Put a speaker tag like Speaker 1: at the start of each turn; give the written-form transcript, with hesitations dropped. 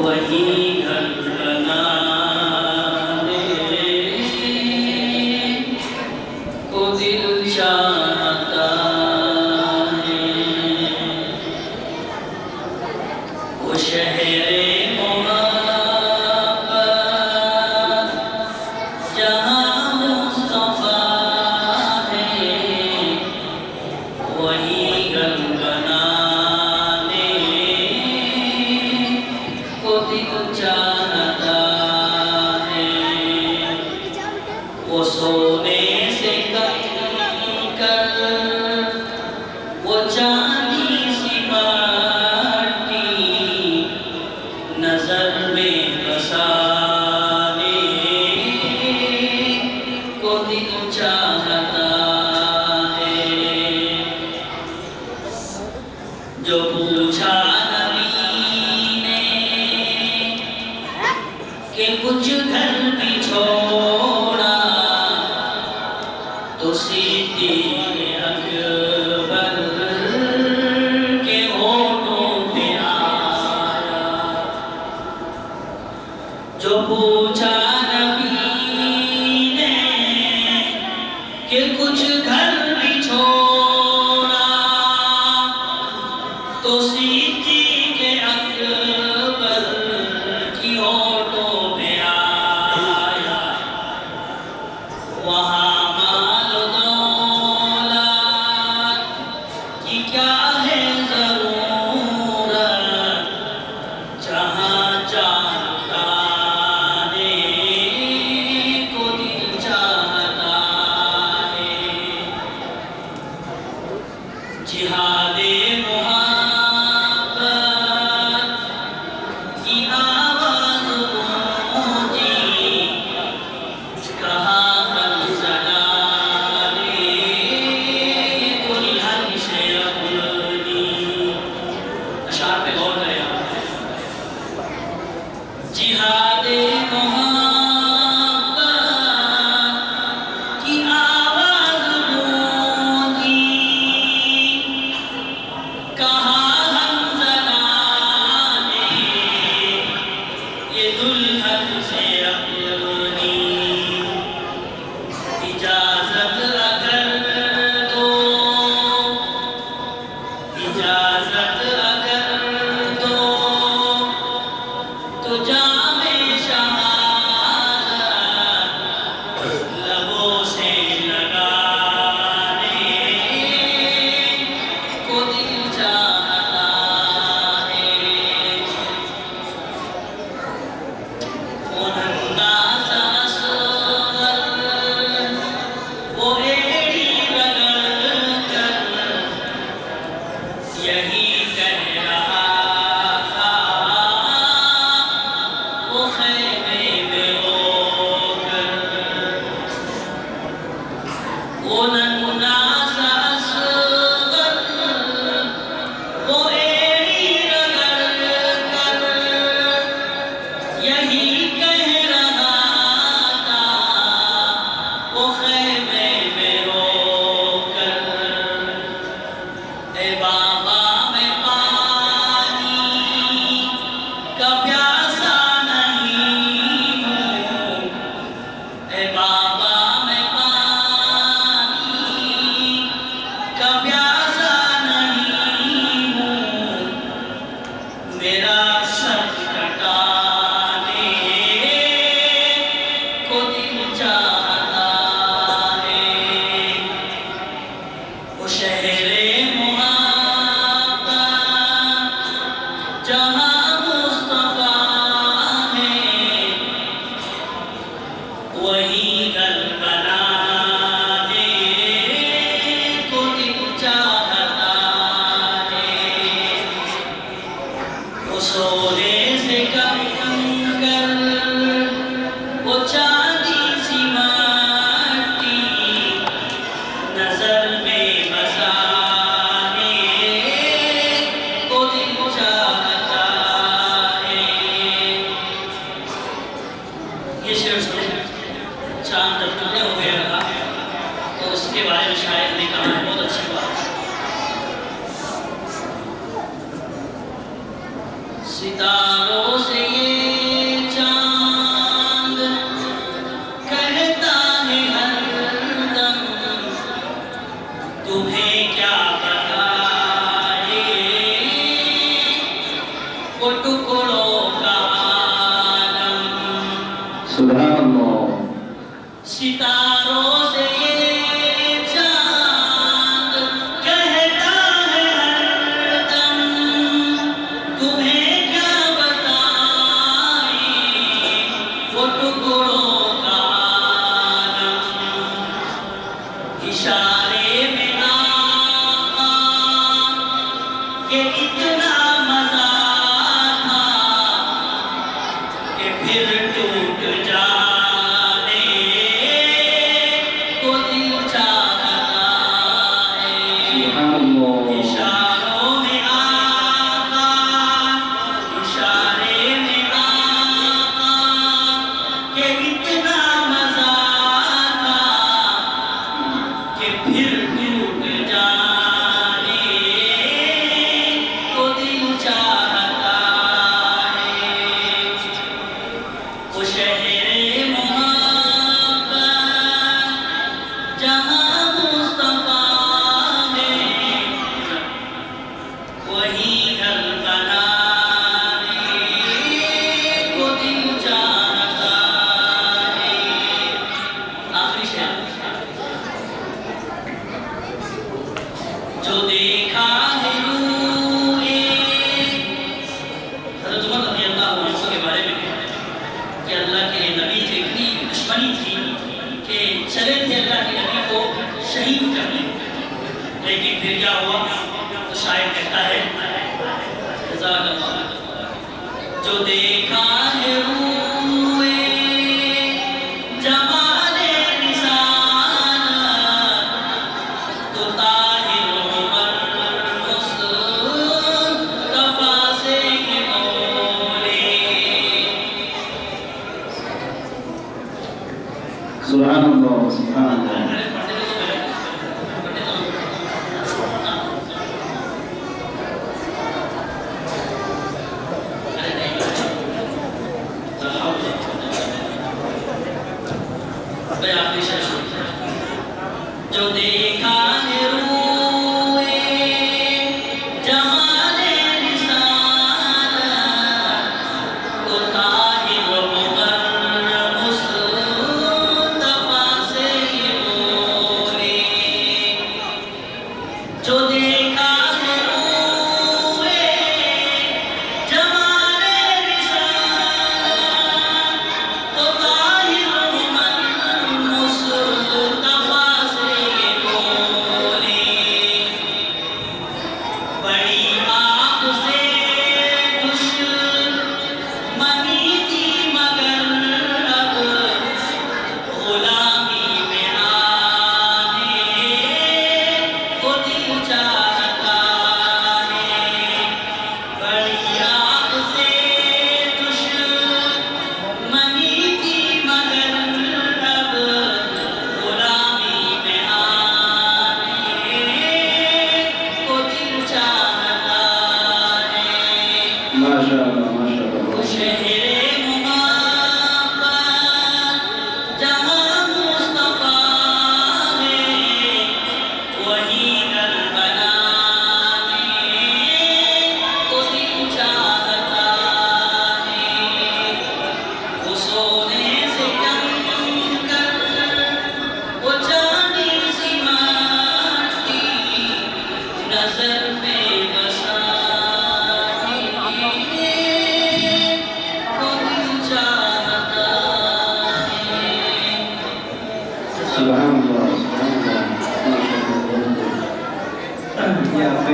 Speaker 1: वही घर बनाने को दिल चाहता है। वो शहरे मोहब्बत जहाँ मुस्तफा है, वही घर बनाने को दिल चाहता है। वो सोने से कम कर वो चांदी सी माटी नजर में बसाने को दिल चाहता है। जो पूछा नबी ने कि कुछ घर भी छोड़ा, तो सिद्दीक़ अकबर के होठों पे आया। जो पूछा नबी ने कि कुछ घर भी छोड़ा, तो सिद्दीक़ अकबर की होठों पे आया। वहाँ माल दौलत की क्या है ज़रूरत, जहाँ जाने को दिल चाहता है। जिहादे मोहब्बत की आवाज़ गूंजी, कहा हंसला ने दुल्हन से अपनी। अशार पे गौर करें आप। जिहादे मोहब्बत की आवाज़ गूंजी, कहा हंसला ने ये दुल्हन से अपनी। इजाज़त अगर दो, इजाज़त अगर दो, तो जामे शहादत लबों से लगाने को दिल चाहता है। वो नन्हा सा असग़र वो एड़ी रगड़ कर यही कह रहा था, वो ख़ैमे में होकर। वो नन्हा सा असग़र वो एड़ी रगड़ कर यही कह रहा था, वो ख़ैमे में होकर। ए बाबा मैं पानी का प्यासा नहीं हूँ, ए बाबा मैं पानी का प्यासा नहीं हूँ। मेरा सर कटाने को दिल चाहता है। वो शहरे मोहब्बत जहाँ मुस्तफा है, वही घर बनाने को दिल चाहता है। वो सोने से कम कर वो चांदी सी माटी नजर में बसाने को दिल चाहता है। ये शेर सुने, चांद जब टुकड़े हो गया था तो उसके बारे में शायर ने कहा है, बहुत अच्छी बात। सितारों से
Speaker 2: सुभान अल्लाह।
Speaker 1: सितारों से ये चांद कहता है हरदम, तुम्हें क्या बताएं वो टुकड़ों का आलम। इशारे में आका के इतना मजा था कि फिर टूट जाने को दिल चाहता है।
Speaker 2: सुभान अल्लाह।
Speaker 1: इशारों में आका, इशारे में आका के इतना मजा था कि फिर टूट जाने को दिल चाहता है। वो शहरे मोहब्बत जहाँ मुस्तफा है, वही घर बनाने को दिल चाहता है। आखिरी शेर, जो देखा है नूरे हज़रत उमर रज़ियल्लाहु अन्हु के बारे में कि अल्लाह के नबी से इतनी दुश्मनी थी कि चले थे अल्लाह के नबी को शहीद करने, लेकिन फिर क्या हुआ? तो शायर कहता है जज़ाकल्लाह, जो देखा है रूए जमाले रिसालत, तो ताहिर उमर मुस्तफा से ये बोले।
Speaker 2: सुभान अल्लाह। सुभान अल्लाह।
Speaker 1: जो देखा है रूए जमाले रिसालत, तो ताहिर उमर मुस्तफा से ये बोले। जो देखा है रूए जमाले रिसालत, तो ताहिर उमर मुस्तफा से ये बोले। बड़ी आपसे दुश्मनी थी मगर अब गुलामी में आने को दिल चाहता है। बड़ी आपसे दुश्मनी थी मगर अब गुलामी में आने को दिल चाहता है।
Speaker 2: माशाअल्लाह माशाअल्लाह।
Speaker 1: वो शहरे मोहब्बत जहाँ मुस्तफा है, वही घर बनाने को दिल चाहता है। वो सोने से जमकर वो चांदी सी माटी नजर में बसाने को दिल चाहता है।
Speaker 2: सुभान अल्लाह। सुभान अल्लाह। माशाअल्लाह।